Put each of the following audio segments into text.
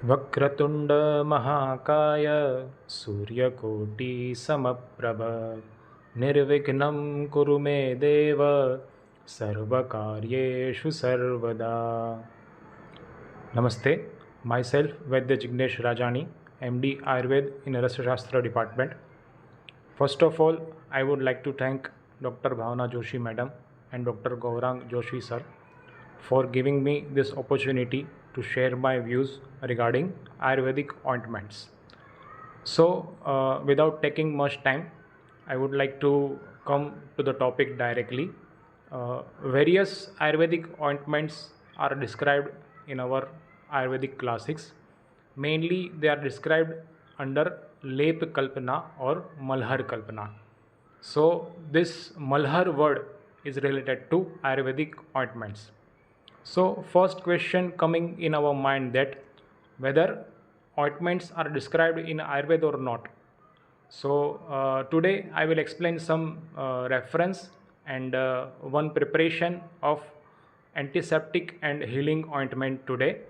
वक्रतुंड महाकाय सूर्यकोटि समप्रभ निर्विघ्नं कुरु मे देव सर्वकार्येषु सर्वदा. Namaste. Myself Vaidya Jignesh Rajani, MD Ayurved in Rasashastra Department. First of all, I would like to thank Dr. Bhavana Joshi Madam and Dr. Gaurang Joshi Sir for giving me this opportunity to share my views regarding Ayurvedic ointments. So, without taking much time, I would like to come to the topic directly. Various Ayurvedic ointments are described in our Ayurvedic classics. Mainly, they are described under Lep Kalpana or Malahar Kalpana. So, this Malahar word is related to Ayurvedic ointments. So, first question coming in our mind that whether ointments are described in Ayurveda or not. So, today I will explain some reference and one preparation of antiseptic and healing ointment today,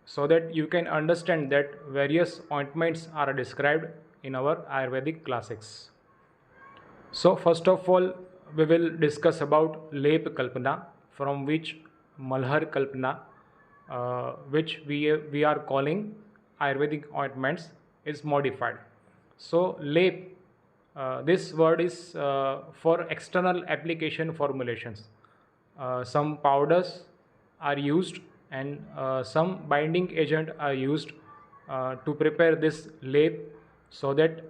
so that you can understand that various ointments are described in our Ayurvedic classics. So, first of all, we will discuss about Lep Kalpana, from which Malahar Kalpana, which we are calling Ayurvedic ointments, is modified. So, Lep, this word is for external application formulations. Some powders are used and some binding agent are used to prepare this Lep, so that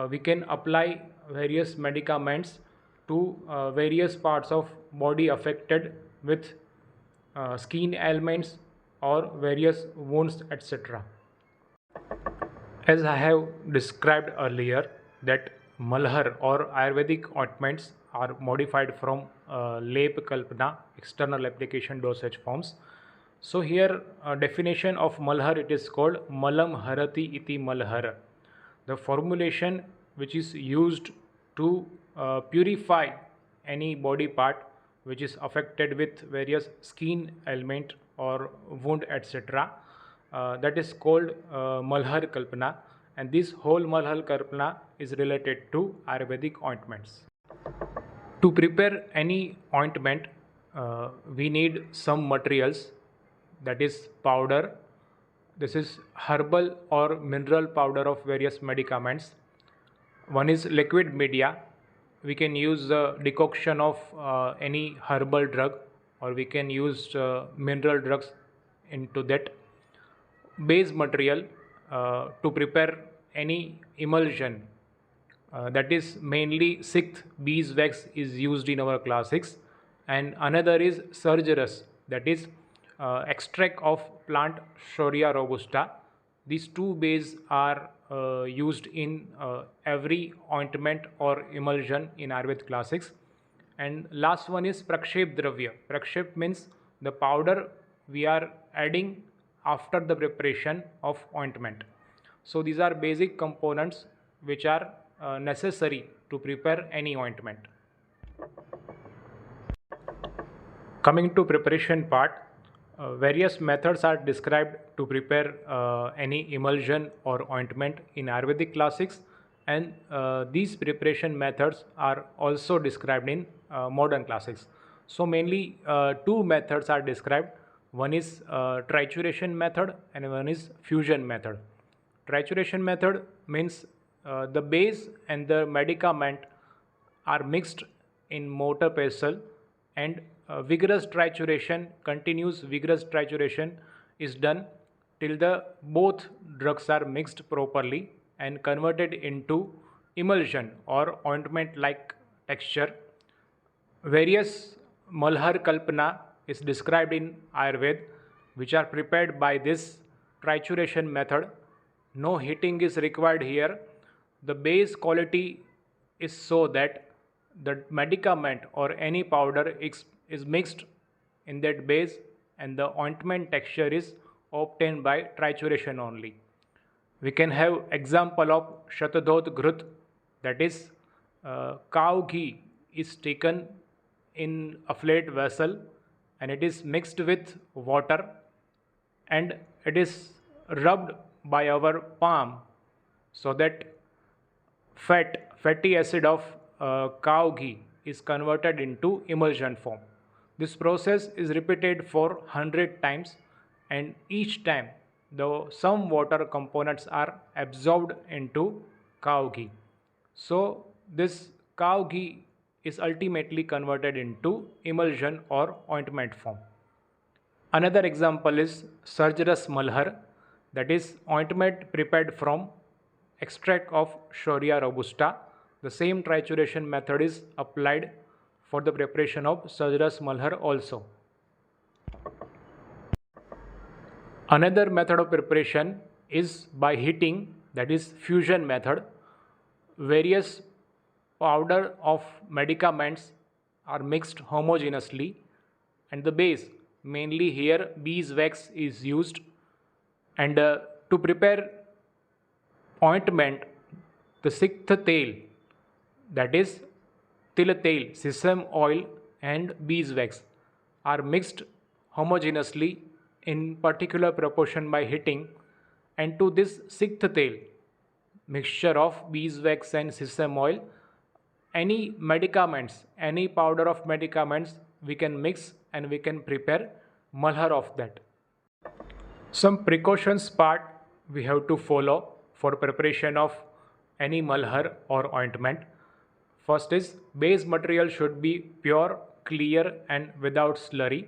we can apply various medicaments to various parts of body affected with skin ailments or various wounds, etc. As I have described earlier, that Malahar or Ayurvedic ointments are modified from Lep Kalpana, external application dosage forms. So here, definition of Malahar, it is called Malam Harati iti Malahar. The formulation which is used to purify any body part which is affected with various skin ailment or wound, etc. That is called Malahar Kalpana, and this whole Malahar Kalpana is related to Ayurvedic ointments. To prepare any ointment, we need some materials, that is powder. This is herbal or mineral powder of various medicaments. One is liquid media. We can use the decoction of any herbal drug, or we can use mineral drugs into that. Base material to prepare any emulsion, that is mainly sixth beeswax is used in our classics, and another is surgerus, that is extract of plant Ishwariya robusta. These two bases are used in every ointment or emulsion in Ayurved classics. And last one is prakshep dravya. Prakshep means the powder we are adding after the preparation of ointment. So these are basic components which are necessary to prepare any ointment. Coming to preparation part, various methods are described to prepare any emulsion or ointment in Ayurvedic classics, and these preparation methods are also described in modern classics. So mainly two methods are described. One is trituration method and one is fusion method. Trituration method means the base and the medicament are mixed in mortar pestle, and vigorous trituration, continuous vigorous trituration is done till the both drugs are mixed properly and converted into emulsion or ointment like texture. Various Malahar Kalpana is described in Ayurved, which are prepared by this trituration method. No heating is required here. The base quality is so that the medicament or any powder is mixed in that base, and the ointment texture is obtained by trituration only. We can have example of Shatadhot Ghrut, that is cow ghee is taken in a flat vessel and it is mixed with water and it is rubbed by our palm, so that fatty acid of cow ghee is converted into emulsion form. This process is repeated for 100 times, and each time some water components are absorbed into cow ghee. So this cow ghee is ultimately converted into emulsion or ointment form. Another example is Surgeras Malhar, that is ointment prepared from extract of Ishwariya robusta. The same trituration method is applied for the preparation of Surgeras Malhar also. Another method of preparation is by heating, that is fusion method. Various powder of medicaments are mixed homogeneously, and the base, mainly here beeswax, is used. And to prepare ointment, the sikth tel, that is til tel, sesame oil and beeswax are mixed homogeneously in particular proportion by heating, and to this sikth tel, mixture of beeswax and sesame oil, any medicaments, any powder of medicaments we can mix and we can prepare malhar of that. Some precautions part we have to follow for preparation of any malhar or ointment. First is base material should be pure, clear and without slurry.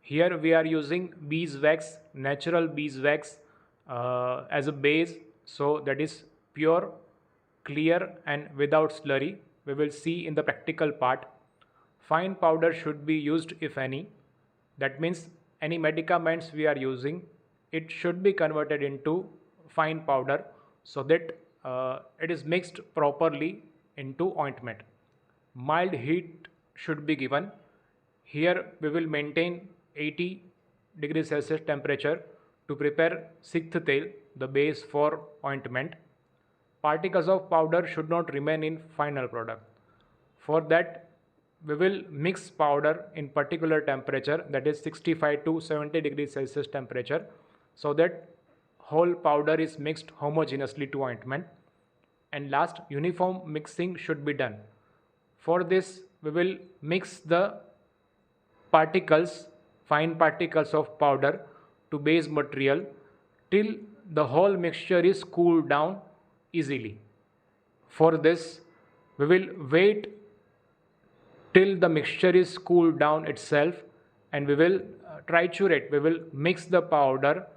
Here we are using beeswax, natural beeswax as a base, so that is pure, clear and without slurry. We will see in the practical part. Fine powder should be used if any. That means any medicaments we are using, it should be converted into fine powder so that it is mixed properly into ointment. Mild heat should be given. Here we will maintain 80 degrees Celsius temperature to prepare sikth tel, the base for ointment. Particles of powder should not remain in final product. For that, we will mix powder in particular temperature, that is 65 to 70 degrees Celsius temperature, so that whole powder is mixed homogeneously to ointment. And last, uniform mixing should be done. For this, we will mix the particles, fine particles of powder to base material till the whole mixture is cooled down easily. For this, we will wait till the mixture is cooled down itself, and we will triturate, we will mix the powder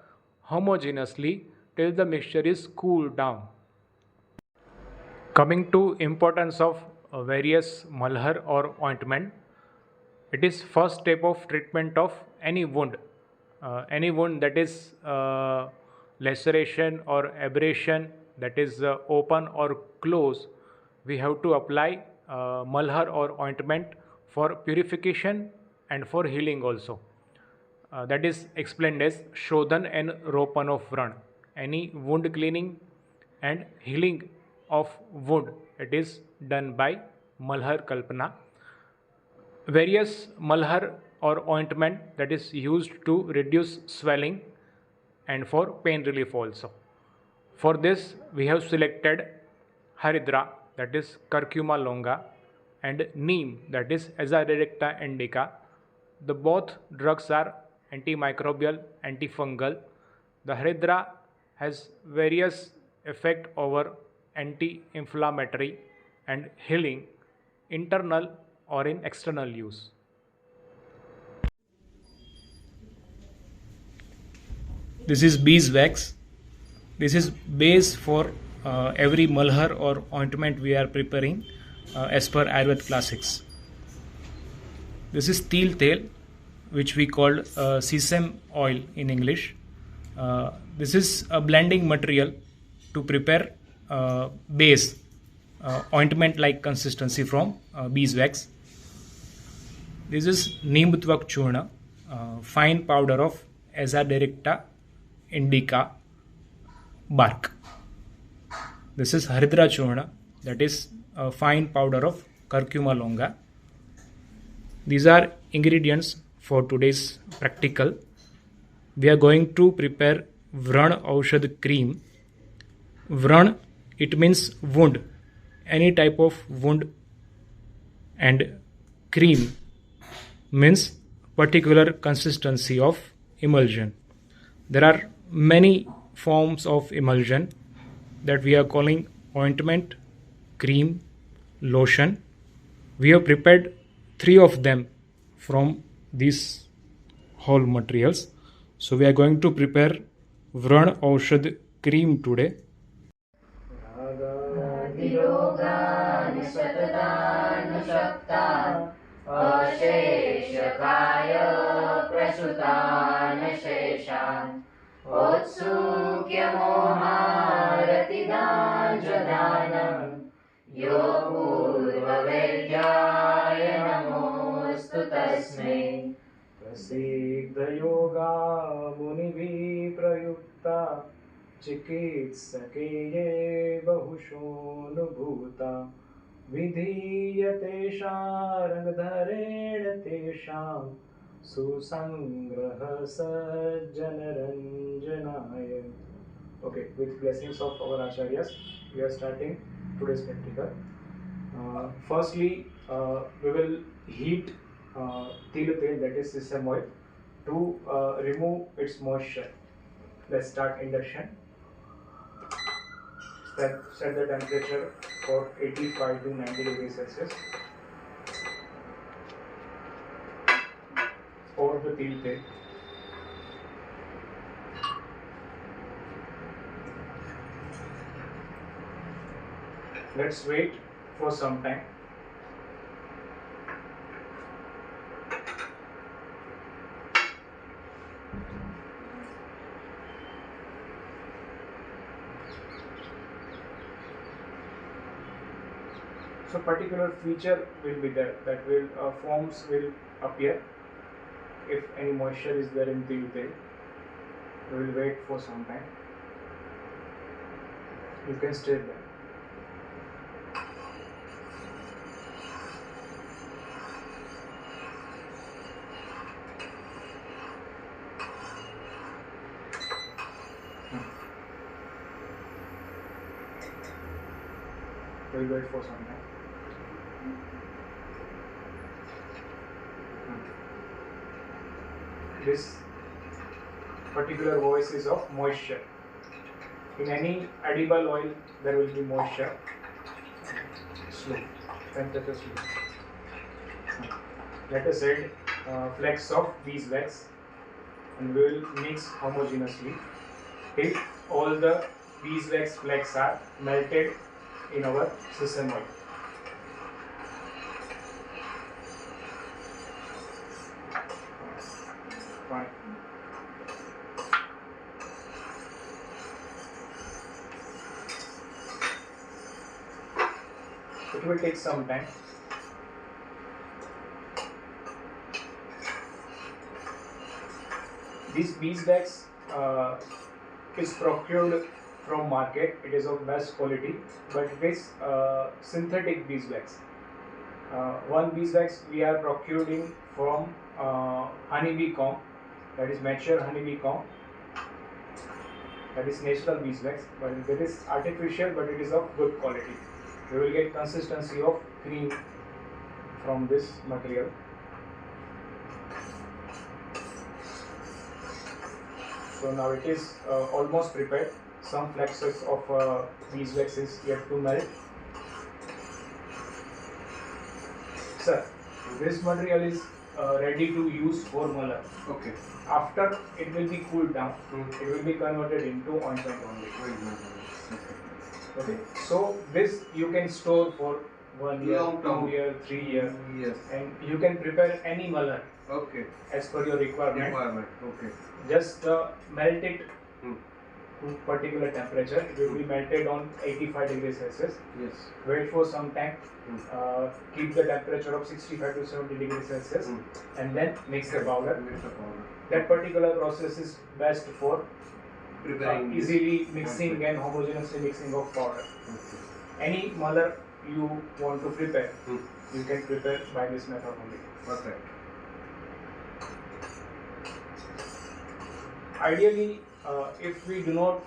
homogeneously till the mixture is cooled down. Coming to importance of various malhar or ointment, it is first step of treatment of any wound that is laceration or abrasion, that is open or close. We have to apply malhar or ointment for purification and for healing also. That is explained as Shodhan and Ropan of Vran. Any wound cleaning and healing of wound, it is done by Malahar Kalpana. Various malhar or ointment that is used to reduce swelling and for pain relief also. For this, we have selected Haridra, that is Curcuma longa, and Neem, that is Azadirachta indica. The both drugs are antimicrobial, antifungal. The Haridra has various effect over anti-inflammatory and healing, internal or in external use. This is beeswax. This is base for every malhar or ointment we are preparing as per Ayurved classics. This is til tel, which we call sesame oil in English. This is a blending material to prepare base ointment like consistency from beeswax. This is Neemtvak churna, fine powder of Azadirachta indica bark. This is Haridra churna, that is a fine powder of Curcuma longa. These are ingredients for today's practical. We are going to prepare Vranaushadh cream. Vran, it means wound, any type of wound, and cream means particular consistency of emulsion. There are many forms of emulsion that we are calling ointment, cream, lotion. We have prepared 3 of them from these whole materials. So we are going to prepare Vranaushadh cream today. अशेषकाय प्रसुतान् शेषान् औत्सुक्यमोहारतिदाञ्जदानं यो पूर्ववेद्याय नमोऽस्तु तस्मै प्रसीद योगा मुनिभिः प्रयुक्ता चिकित्सके ये बहुशोऽनुभूता विधीयते शारङ्गधरेण तेषां सुसंग्रह सज्जनरञ्जनाय. Okay, with blessings of our Acharyas, we are starting today's practical. Firstly, we will heat til tel, that is sesame oil, to remove its moisture. Let's start induction. Set the temperature for 85 to 90 degrees Celsius for the til tel. Let's wait for some time. So particular feature will be there, that will forms will appear if any moisture is there in til tel. We will wait for some time. You can stir them. We will wait for some time. This particular voice is of moisture. In any edible oil, there will be moisture. Slow, temperature slow. Let us add flakes of beeswax, and we will mix homogeneously till all the beeswax flakes are melted in our sesame oil. Fine. It will take some time. This beeswax is procured from market. It is of best quality, but it is synthetic beeswax. One beeswax we are procuring from honeybee comb, that is mature honeybee comb, that is natural beeswax, but that is artificial, but it is of good quality. We will get consistency of cream from this material. So now it is almost prepared. Some flakes of beeswax is yet to melt. Sir, this material is ready to use for Malahar. Okay. After it will be cooled down, it will be converted into ointment only. Okay. So this you can store for 1 year, 2 years, 3 years. Yes. And you can prepare any Malahar. Okay. As per your requirement. Okay. Just melt it to particular temperature. It will be melted on 85 degrees Celsius. Yes. Wait for some time. Keep the temperature of 65 to 70 degrees Celsius, and then mix the powder. That particular process is best for easily mixing and homogeneously mixing of powder. Any Malahar you want to prepare, you can prepare by this method only. Perfect. Ideally, if we do not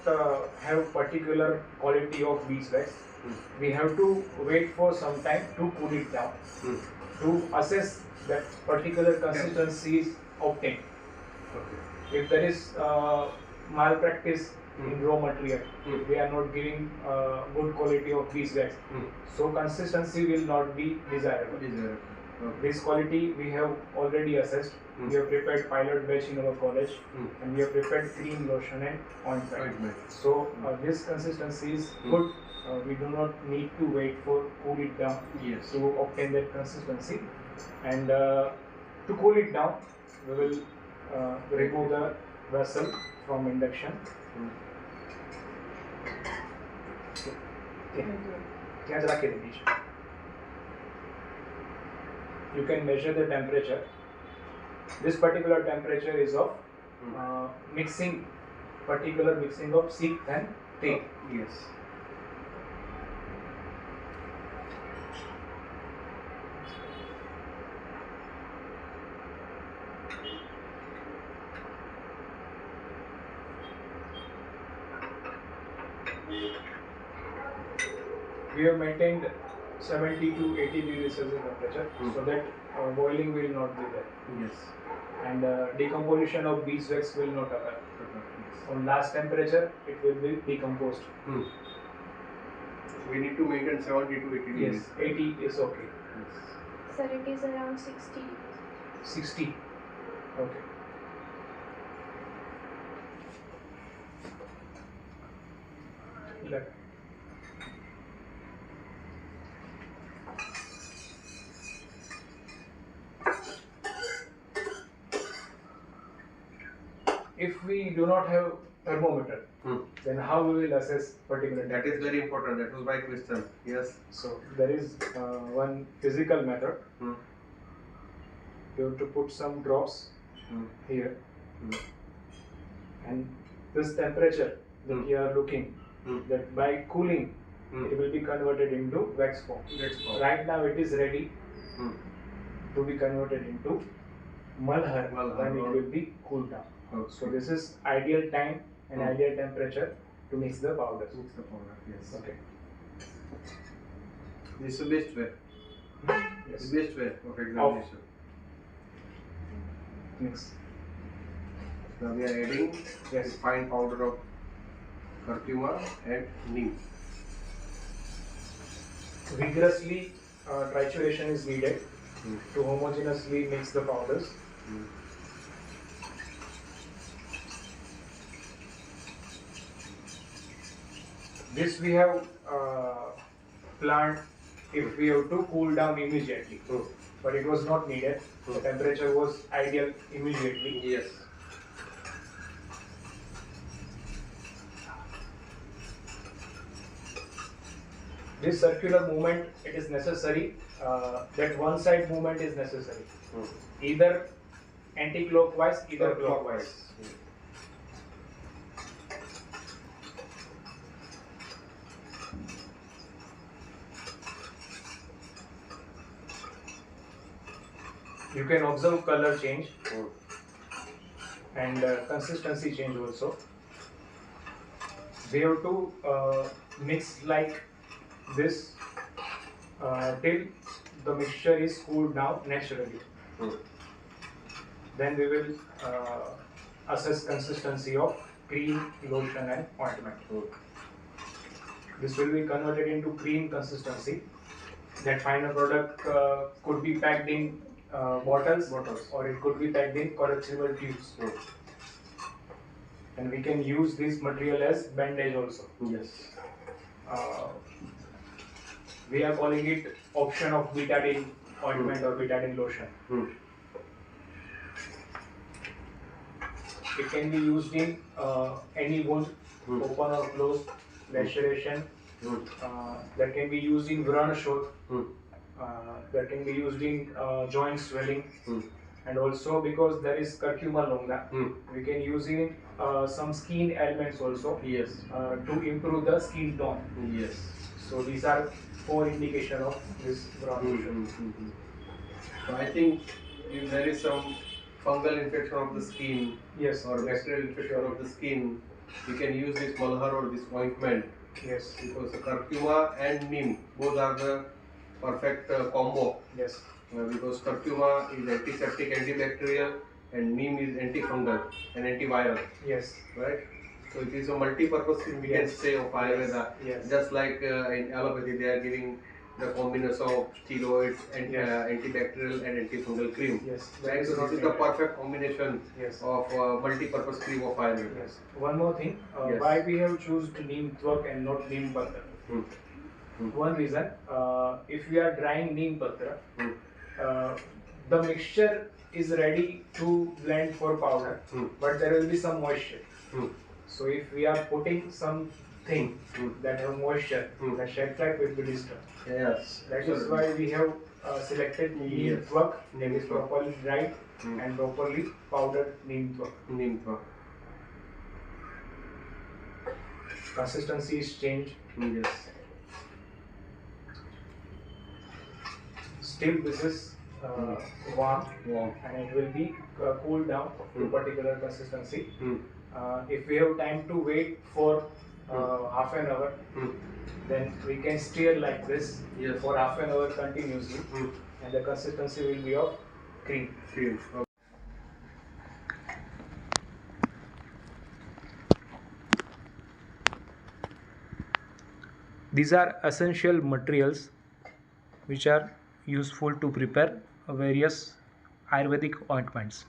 have particular quality of beeswax, we have to wait for some time to cool it down to assess that particular consistency is obtained. Okay. If there is malpractice in raw material, we are not giving good quality of beeswax, so consistency will not be desirable. Okay. This quality we have already assessed. We have prepared pilot batch in our college, and we have prepared cream, lotion, and ointment. So this consistency is good. We do not need to wait for cool it down to obtain that consistency. And to cool it down, we will remove the vessel from induction. You can measure the temperature. This particular temperature is of particular mixing of thick and thin. Yes. We have maintained 70 to 80 degrees Celsius temperature so that boiling will not be there. Yes. And decomposition of beeswax will not occur. On last temperature, it will be decomposed. We need to maintain 70 to 80 degrees. Yes, 80 is okay. Yes. Sir, it is around 60. 60. Okay. Let. If we do not have thermometer, then how we will assess particular That is very important. That was my question. Yes. So there is one physical method. You have to put some drops here, and this temperature that you are looking, that by cooling it will be converted into wax form. Right now it is ready to be converted into Malahar when it will be cooled down. Okay. So this is ideal time and ideal temperature to mix the powders. Mix the powder. Yes. Okay. This is the best way. Yes. The best way of examination. Mix. Now we are adding the fine powder of curcuma and neem. Vigorously trituration is needed to homogeneously mix the powders. This we have planned if we have to cool down immediately, but it was not needed. The temperature was ideal immediately. Yes. This circular movement, it is necessary. That one side movement is necessary. Either anti-clockwise, either clockwise. You can observe color change and consistency change also. We have to mix like this till the mixture is cooled down naturally. Then we will assess consistency of cream, lotion and ointment. This will be converted into cream consistency. That final product could be packed in bottles, or it could be packed in correctional tubes. And we can use this material as bandage also. Yes. We are calling it option of betadine ointment or betadine lotion. It can be used in any wound, open or closed, laceration. That can be used in Vranaushadh. That can be used in joint swelling. And also because there is curcuma longa, we can use in some skin ailments also. Yes. To improve the skin tone. Yes. So these are 4 indications of this Vranaushadh. So I think if there is some fungal infection of the skin Yes. or bacterial infection of the skin, we can use this Malahar or this ointment. Yes. Because the curcuma and neem both are the perfect combo. Yes. Because curcuma is antiseptic, antibacterial, and neem is antifungal and antiviral. Yes. Right? So it is a multi-purpose cream, we can say, of Ayurveda. Yes. Just like in allopathy, they are giving the combination of steroids and antibacterial and antifungal cream. Yes. Right? So this is the perfect combination of multi-purpose cream of Ayurveda. Yes. One more thing, Yes. why we have chosen neem twak and not neem patra? One reason, if we are drying neem patra, the mixture is ready to blend for powder, but there will be some moisture. So if we are putting something that have moisture, the shelf life will be disturbed. Yes. That is why we have selected neem twak that is properly dried and properly powdered neem twak. Neem twak. Consistency is changed. Yes. Still this is warm Wow. and it will be cooled down to particular consistency. If we have time to wait for half an hour, then we can stir like this for half an hour continuously, and the consistency will be of cream. Cream. These are essential materials which are useful to prepare various Ayurvedic ointments.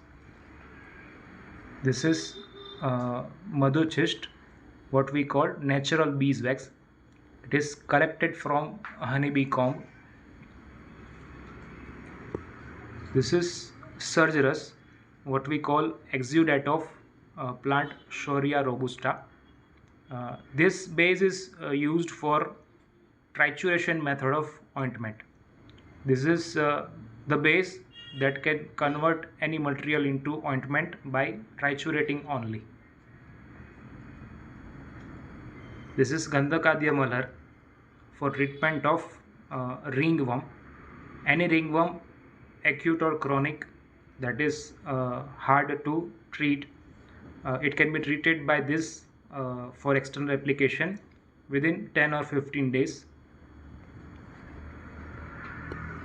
This is Madhu chist, what we call natural beeswax. It is collected from honeybee comb. This is Surgerus, what we call exudate of plant Ishwariya robusta. This base is used for trituration method of ointment. This is the base that can convert any material into ointment by triturating only. This is Gandhakadya Malahar for treatment of ringworm. Any ringworm, acute or chronic, that is hard to treat. It can be treated by this for external application within 10 or 15 days.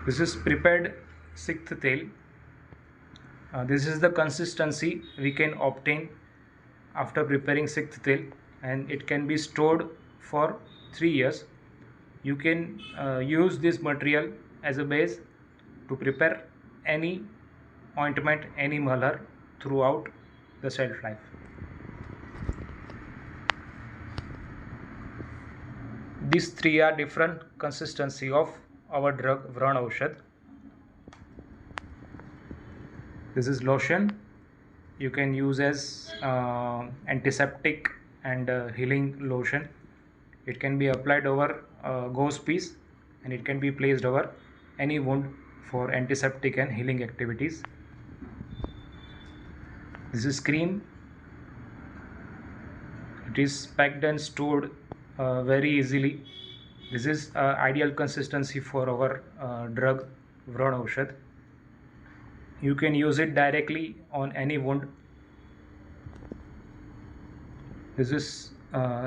This is prepared Sikth Tel. This is the consistency we can obtain after preparing Sikth Tel, and it can be stored for 3 years. You can use this material as a base to prepare any ointment, any malahar throughout the shelf life. These three are different consistency of our drug Vranaushadh. This is lotion. You can use as antiseptic and healing lotion. It can be applied over gauze piece, and it can be placed over any wound for antiseptic and healing activities. This is cream. It is packed and stored very easily. This is ideal consistency for our drug Vranaushadh. You can use it directly on any wound. This is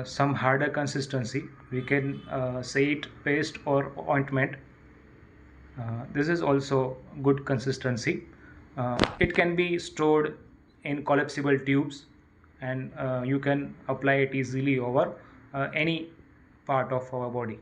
some harder consistency. We can say it paste or ointment. This is also good consistency. It can be stored in collapsible tubes, and you can apply it easily over any part of our body.